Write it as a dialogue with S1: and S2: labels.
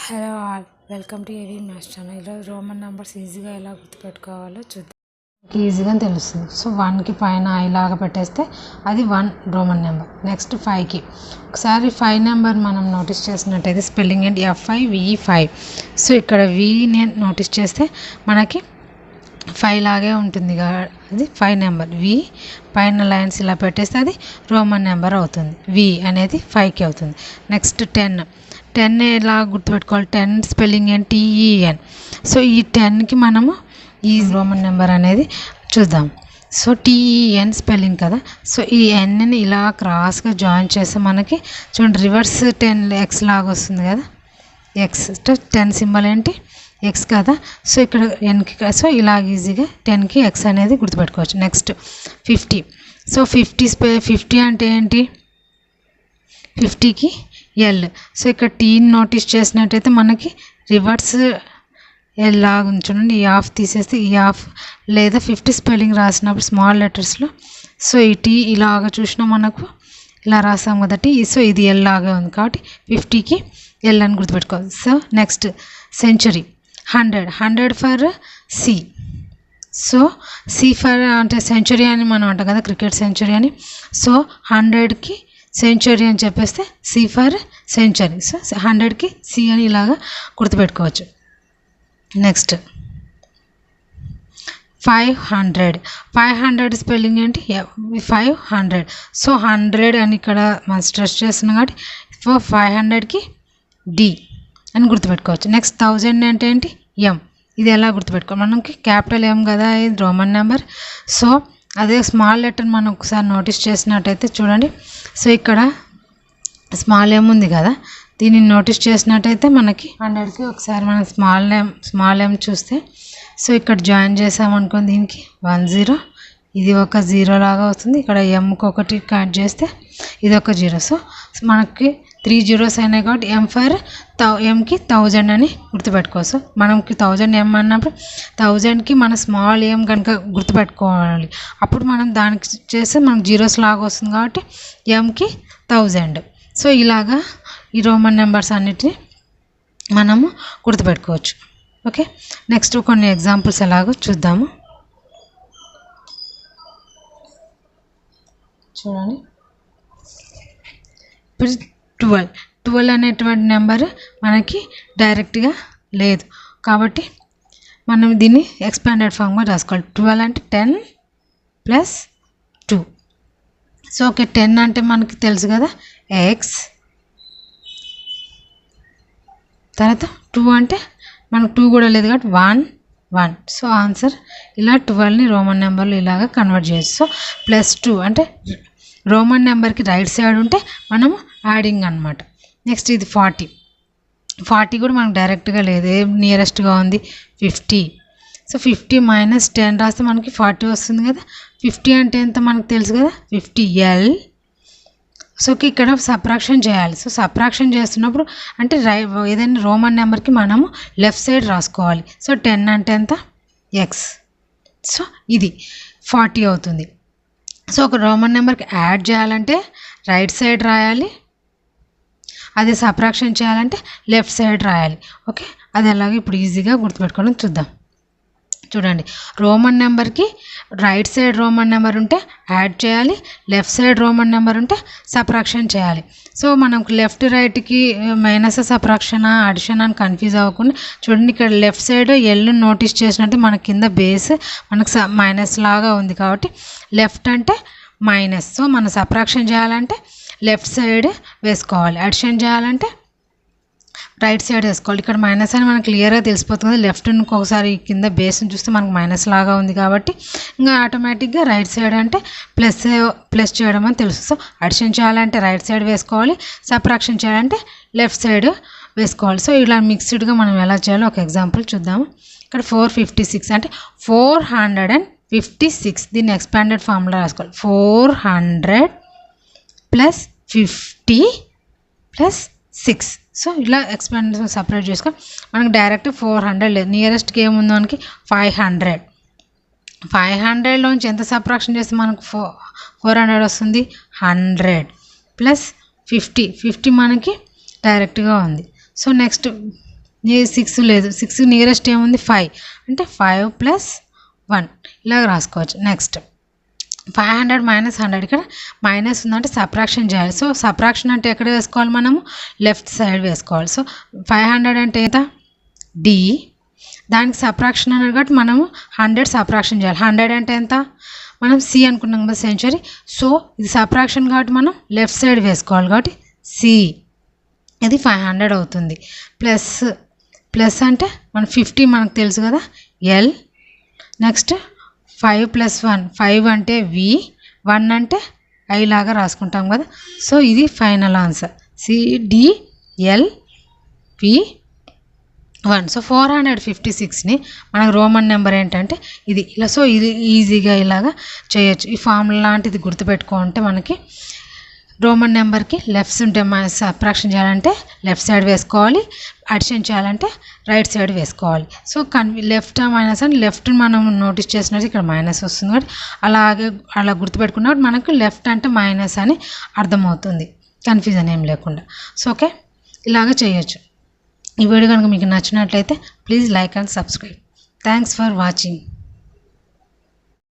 S1: Hello all, welcome to ఏవి maths channel. ఈరోజు Roman numbers ఈజీగా ఎలా గుర్తుపెట్టుకోవాలో చూద్దాం.
S2: ఈజీగా తెలుస్తుంది. సో 1కి పైన ఐలాగా పెట్టేస్తే అది 1 రోమన్ నెంబర్. నెక్స్ట్ 5కి ఒకసారి 5 నెంబర్ మనం నోటీస్ చేసినట్టయితే స్పెల్లింగ్ ఏంటి FIVE5. సో ఇక్కడ విని నోటీస్ చేస్తే మనకి 5 లాగే ఉంటుంది. అది 5 నెంబర్. వి పైన లైన్స్ ఇలా పెట్టేస్తే అది రోమన్ నెంబర్ అవుతుంది. వి అనేది 5కి అవుతుంది. నెక్స్ట్ 10 ఎలా గుర్తుపెట్టుకోవాలి? 10 స్పెల్లింగ్ ఏంటి? TEN. సో ఈ 10కి మనము ఈ రోమన్ నెంబర్ అనేది చూద్దాం. సో TEN స్పెల్లింగ్ కదా. సో ఈ ఎన్ని ఇలా క్రాస్గా జాయిన్ చేస్తే మనకి చూడండి రివర్స్ 10 X లాగా వస్తుంది కదా. ఎక్స్ 10 సింబల్ ఏంటి? ఎక్స్ కదా. సో ఇక్కడ ఎన్కి సో ఇలాగ ఈజీగా 10కి ఎక్స్ అనేది గుర్తుపెట్టుకోవచ్చు. నెక్స్ట్ 50. సో 50 అంటే ఏంటి? 50కి ఎల్. సో ఇక్కడ టీని నోటీస్ చేసినట్టయితే మనకి రివర్స్ ఎల్ లాగా ఉంచండి. ఈ ఆఫ్ తీసేస్తే ఈ ఆఫ్ లేదా 50 స్పెల్లింగ్ రాసినప్పుడు స్మాల్ లెటర్స్లో సో ఈ టీ ఇలాగ చూసినా మనకు ఇలా రాస్తాం కదా టీ. సో ఇది ఎల్ లాగా ఉంది కాబట్టి 50కి ఎల్ అని గుర్తుపెట్టుకోవాలి. So next century 100 for C. So C for అంటే సెంచరీ అని మనం అంటాం కదా, క్రికెట్ సెంచరీ అని. సో 100కి సెంచరీ అని చెప్పేస్తే సి ఫర్ సెంచరీ. సో 100కి సి అని ఇలాగా గుర్తుపెట్టుకోవచ్చు. నెక్స్ట్ 500 స్పెల్లింగ్ ఏంటి? 500. సో 100 అని ఇక్కడ మనం స్ట్రెస్ చేస్తున్నాం కాబట్టి 500కి డి అని గుర్తుపెట్టుకోవచ్చు. నెక్స్ట్ 1000 అంటే ఏంటి? ఎం. ఇది ఎలా గుర్తుపెట్టుకోవాలి? మనకి క్యాపిటల్ ఎం కదా, ఇది రోమన్ నెంబర్. సో అదే స్మాల్ లెటర్ మనం ఒకసారి నోటీస్ చేసినట్టయితే చూడండి. సో ఇక్కడ స్మాల్ ఎం ఉంది కదా, దీన్ని నోటీస్ చేసినట్టయితే మనకి 100కి ఒకసారి మనం స్మాల్ ఎం చూస్తే సో ఇక్కడ జాయిన్ చేసామనుకో దీనికి 10, ఇది ఒక 0 లాగా వస్తుంది. ఇక్కడ ఎంకి ఒకటి కట్ చేస్తే ఇది ఒక 0. సో మనకి 3 zeros అయినాయి కాబట్టి ఎంకి 1000 అని గుర్తుపెట్టుకోవచ్చు. మనకి 1000 ఎం అన్నప్పుడు 1000కి మన స్మాల్ ఎం కనుక గుర్తుపెట్టుకోవాలి. అప్పుడు మనం దానికి చేస్తే మనకు జీరోస్ లాగా వస్తుంది కాబట్టి ఎంకి 1000. సో ఇలాగా ఈ రోమన్ నెంబర్స్ అన్నిటిని మనము గుర్తుపెట్టుకోవచ్చు. ఓకే, నెక్స్ట్ కొన్ని ఎగ్జాంపుల్స్ ఎలాగో చూద్దాము. చూడండి, ఇప్పుడు 12 అనేటువంటి నెంబర్ మనకి డైరెక్ట్గా లేదు కాబట్టి మనం దీన్ని ఎక్స్పాండెడ్ ఫామ్గా రాసుకోవాలి. 12 అంటే 10 + 2. సో ఓకే, 10 అంటే మనకి తెలుసు కదా ఎక్స్. తర్వాత 2 అంటే మనకు 2 కూడా లేదు కాబట్టి 1. సో ఆన్సర్ ఇలా 12ని రోమన్ నెంబర్లు ఇలాగా కన్వర్ట్ చేయొచ్చు. సో +2 అంటే రోమన్ నెంబర్కి రైట్ సైడ్ ఉంటే మనము యాడింగ్ అనమాట. నెక్స్ట్ ఇది 40 కూడా మనకు డైరెక్ట్గా లేదు, ఏం నియరెస్ట్గా ఉంది 50. సో 50 - 10 రాస్తే మనకి 40 వస్తుంది కదా. 50 అంటే ఎంత మనకు తెలుసు కదా, 50L. సో ఇక్కడ సబ్ట్రాక్షన్ చేయాలి. సో సబ్ట్రాక్షన్ చేస్తున్నప్పుడు అంటే ఏదైనా రోమన్ నెంబర్కి మనము లెఫ్ట్ సైడ్ రాసుకోవాలి. సో 10 అంటే ఎంత? ఎక్స్. సో ఇది 40 అవుతుంది. సో ఒక రోమన్ నెంబర్కి యాడ్ చేయాలంటే రైట్ సైడ్ రాయాలి, అదే సబ్ట్రాక్షన్ చేయాలంటే లెఫ్ట్ సైడ్ రాయాలి. ఓకే, అది ఎలాగో ఇప్పుడు ఈజీగా గుర్తుపెట్టుకోవడం చూద్దాం. చూడండి, రోమన్ నెంబర్కి రైట్ సైడ్ రోమన్ నెంబర్ ఉంటే యాడ్ చేయాలి, లెఫ్ట్ సైడ్ రోమన్ నెంబర్ ఉంటే సబ్ట్రాక్షన్ చేయాలి. సో మనకు లెఫ్ట్ రైట్కి మైనస్ సబ్ట్రాక్షన్ అడిషన్ అని కన్ఫ్యూజ్ అవ్వకుండా చూడండి, ఇక్కడ లెఫ్ట్ సైడ్ ఎల్ నోటీస్ చేసినట్టు మన కింద బేస్ మనకు మైనస్ లాగా ఉంది కాబట్టి లెఫ్ట్ అంటే మైనస్. సో మనం సబ్ట్రాక్షన్ చేయాలంటే లెఫ్ట్ సైడ్ వేసుకోవాలి, అడిషన్ చేయాలంటే రైట్ సైడ్ వేసుకోవాలి. ఇక్కడ మైనస్ అని మనకు క్లియర్గా తెలిసిపోతుంది. లెఫ్ట్ ఇంకొకసారి కింద బేస్ని చూస్తే మనకు మైనస్ లాగా ఉంది కాబట్టి ఇంకా ఆటోమేటిక్గా రైట్ సైడ్ అంటే ప్లస్ చేయడం అని తెలుసు. సో అడిషన్ చేయాలంటే రైట్ సైడ్ వేసుకోవాలి, సబ్ట్రాక్షన్ చేయాలంటే లెఫ్ట్ సైడ్ వేసుకోవాలి. సో ఇలా మిక్స్డ్గా మనం ఎలా చేయాలో ఒక ఎగ్జాంపుల్ చూద్దాము. ఇక్కడ 456 అంటే 456. దీన్ని ఎక్స్పాండెడ్ ఫార్ములా రాసుకోవాలి. 400 + 50 + 6. సో ఇలా ఎక్స్పాండ్ సపరేట్ చేసుకో. మనకి డైరెక్ట్ 400 లేదు, నియరెస్ట్కి ఏముందో మనకి 500. 500లోంచి ఎంత సబ్ట్రాక్షన్ చేస్తే మనకు 400 వస్తుంది? 100 + 50 మనకి డైరెక్ట్గా ఉంది. సో నెక్స్ట్ 6 లేదు, 6 నియరెస్ట్ ఏముంది 5 అంటే 5 + 1 ఇలాగ రాసుకోవచ్చు. నెక్స్ట్ 500 - 100 ఇక్కడ మైనస్ ఉందంటే సబ్ట్రాక్షన్ చేయాలి. సో సబ్ట్రాక్షన్ అంటే ఎక్కడ వేసుకోవాలి మనము? లెఫ్ట్ సైడ్ వేసుకోవాలి. సో 500 అంటే ఎంత? డి, దానికి సబ్ట్రాక్షన్ అన్నాడు కాబట్టి మనము 100 సబ్ట్రాక్షన్ చేయాలి. 100 అంటే ఎంత? మనం సి అనుకున్నాం కదా సెంచరీ. సో ఇది సబ్ట్రాక్షన్ కాబట్టి మనం లెఫ్ట్ సైడ్ వేసుకోవాలి కాబట్టి సి, ఇది 500 అవుతుంది. ప్లస్ అంటే మన 50 మనకు తెలుసు కదా ఎల్. నెక్స్ట్ 5 + 1 5 అంటే వి, 1 అంటే ఐ లాగా రాసుకుంటాం కదా. సో ఇది ఫైనల్ ఆన్సర్ CDLP1. సో 456ని మనకు రోమన్ నెంబర్ ఏంటంటే ఇది ఇలా. సో ఇది ఈజీగా ఇలాగా చేయొచ్చు. ఈ ఫార్ములా లాంటిది గుర్తుపెట్టుకుంటే మనకి రోమన్ నెంబర్కి లెఫ్ట్స్ ఉంటే సబ్ట్రాక్షన్ చేయాలంటే లెఫ్ట్ సైడ్ వేసుకోవాలి, అడిషన్ చేయాలంటే రైట్ సైడ్ వేసుకోవాలి. సో లెఫ్ట్ మైనస్ అని లెఫ్ట్ మనం నోటీస్ చేసినట్టు ఇక్కడ మైనస్ వస్తుంది కాబట్టి అలా గుర్తుపెట్టుకున్నప్పుడు మనకు లెఫ్ట్ అంటే మైనస్ అని అర్థమవుతుంది, కన్ఫ్యూజన్ ఏం లేకుండా. సో ఓకే, ఇలాగ చేయొచ్చు. ఈ వీడియో కనుక మీకు నచ్చినట్లయితే please like and subscribe. Thanks for watching.